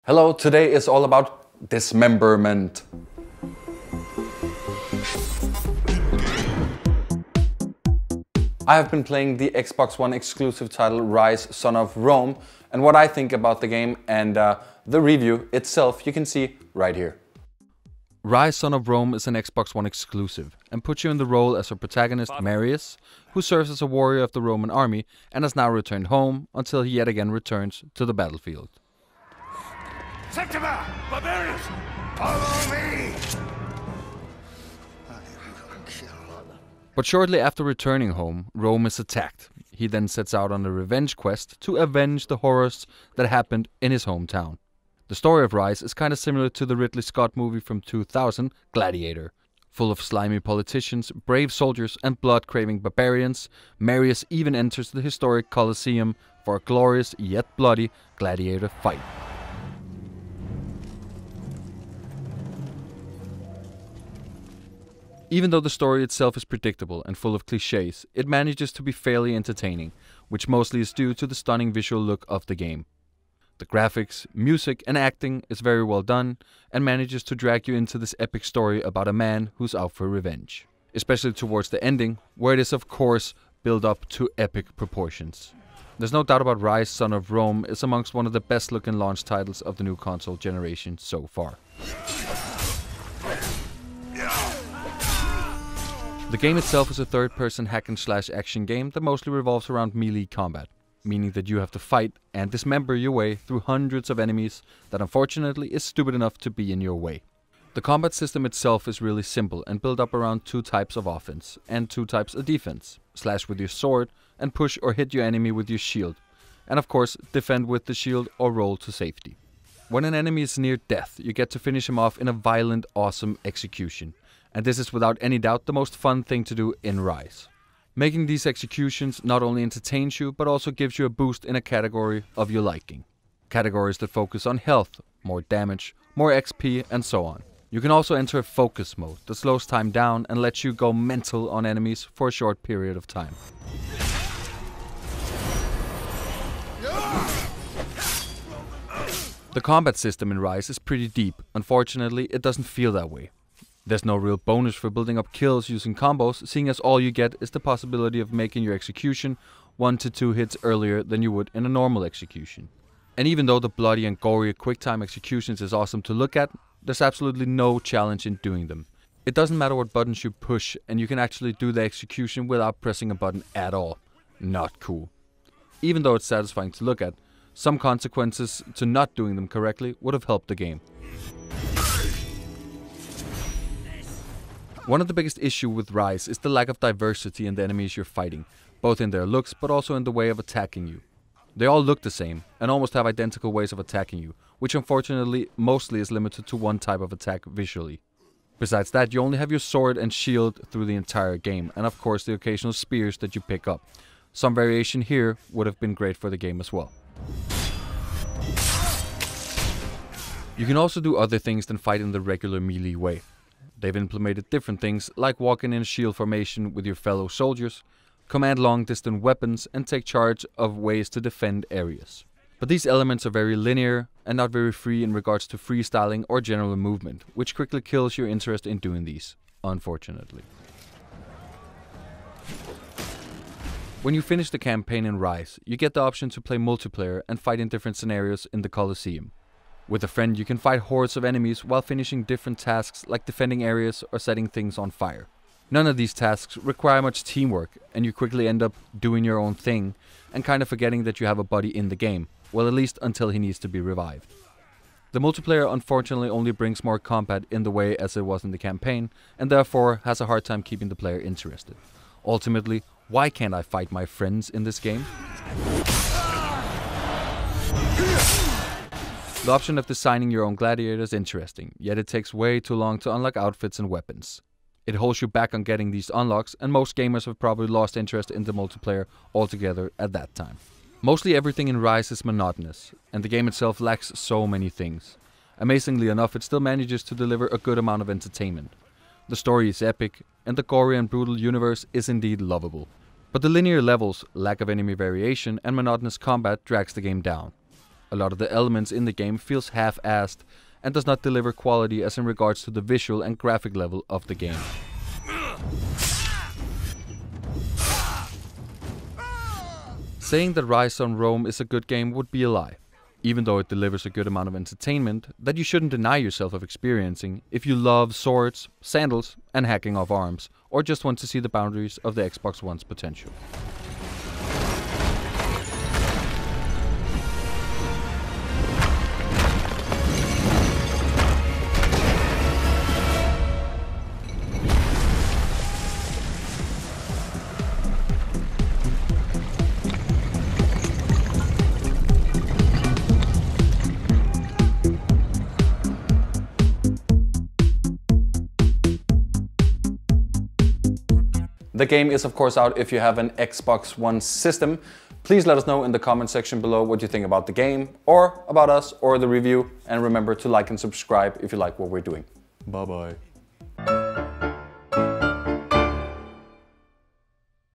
Hello, today is all about dismemberment. I have been playing the Xbox One exclusive title Ryse, Son of Rome, and what I think about the game and the review itself you can see right here. Ryse, Son of Rome is an Xbox One exclusive and puts you in the role as a protagonist, Marius, who serves as a warrior of the Roman army and has now returned home until he yet again returns to the battlefield. Septima! Barbarians! Follow me! But shortly after returning home, Rome is attacked. He then sets out on a revenge quest to avenge the horrors that happened in his hometown. The story of Ryse is kind of similar to the Ridley Scott movie from 2000, Gladiator. Full of slimy politicians, brave soldiers and blood-craving barbarians, Marius even enters the historic Colosseum for a glorious yet bloody gladiator fight. Even though the story itself is predictable and full of cliches, it manages to be fairly entertaining, which mostly is due to the stunning visual look of the game. The graphics, music and acting is very well done and manages to drag you into this epic story about a man who's out for revenge. Especially towards the ending, where it is of course built up to epic proportions. There's no doubt about Ryse, Son of Rome is amongst one of the best looking launch titles of the new console generation so far. The game itself is a third-person hack-and-slash action game that mostly revolves around melee combat, meaning that you have to fight and dismember your way through hundreds of enemies that unfortunately is stupid enough to be in your way. The combat system itself is really simple and built up around two types of offense and two types of defense: slash with your sword and push or hit your enemy with your shield, and of course defend with the shield or roll to safety. When an enemy is near death, you get to finish him off in a violent, awesome execution. And this is without any doubt the most fun thing to do in Ryse. Making these executions not only entertains you, but also gives you a boost in a category of your liking. Categories that focus on health, more damage, more XP and so on. You can also enter a focus mode that slows time down and lets you go mental on enemies for a short period of time. The combat system in Ryse is pretty deep. Unfortunately, it doesn't feel that way. There's no real bonus for building up kills using combos, seeing as all you get is the possibility of making your execution 1 to 2 hits earlier than you would in a normal execution. And even though the bloody and gory quick-time executions is awesome to look at, there's absolutely no challenge in doing them. It doesn't matter what buttons you push, and you can actually do the execution without pressing a button at all. Not cool. Even though it's satisfying to look at, some consequences to not doing them correctly would have helped the game. One of the biggest issues with Ryse is the lack of diversity in the enemies you're fighting, both in their looks but also in the way of attacking you. They all look the same and almost have identical ways of attacking you, which unfortunately mostly is limited to one type of attack visually. Besides that, you only have your sword and shield through the entire game, and of course the occasional spears that you pick up. Some variation here would have been great for the game as well. You can also do other things than fight in the regular melee way. They've implemented different things like walking in a shield formation with your fellow soldiers, command long-distance weapons and take charge of ways to defend areas. But these elements are very linear and not very free in regards to freestyling or general movement, which quickly kills your interest in doing these, unfortunately. When you finish the campaign in Ryse, you get the option to play multiplayer and fight in different scenarios in the Colosseum. With a friend you can fight hordes of enemies while finishing different tasks like defending areas or setting things on fire. None of these tasks require much teamwork and you quickly end up doing your own thing and kind of forgetting that you have a buddy in the game, well at least until he needs to be revived. The multiplayer unfortunately only brings more combat in the way as it was in the campaign and therefore has a hard time keeping the player interested. Ultimately, why can't I fight my friends in this game? The option of designing your own gladiator is interesting, yet it takes way too long to unlock outfits and weapons. It holds you back on getting these unlocks, and most gamers have probably lost interest in the multiplayer altogether at that time. Mostly everything in Ryse is monotonous, and the game itself lacks so many things. Amazingly enough, it still manages to deliver a good amount of entertainment. The story is epic, and the gory and brutal universe is indeed lovable. But the linear levels, lack of enemy variation, and monotonous combat drags the game down. A lot of the elements in the game feels half-assed and does not deliver quality as in regards to the visual and graphic level of the game. Saying that Ryse on Rome is a good game would be a lie. Even though it delivers a good amount of entertainment that you shouldn't deny yourself of experiencing if you love swords, sandals and hacking off arms, or just want to see the boundaries of the Xbox One's potential. The game is of course out if you have an Xbox One system. Please let us know in the comment section below what you think about the game, or about us, or the review. And remember to like and subscribe if you like what we're doing. Bye bye.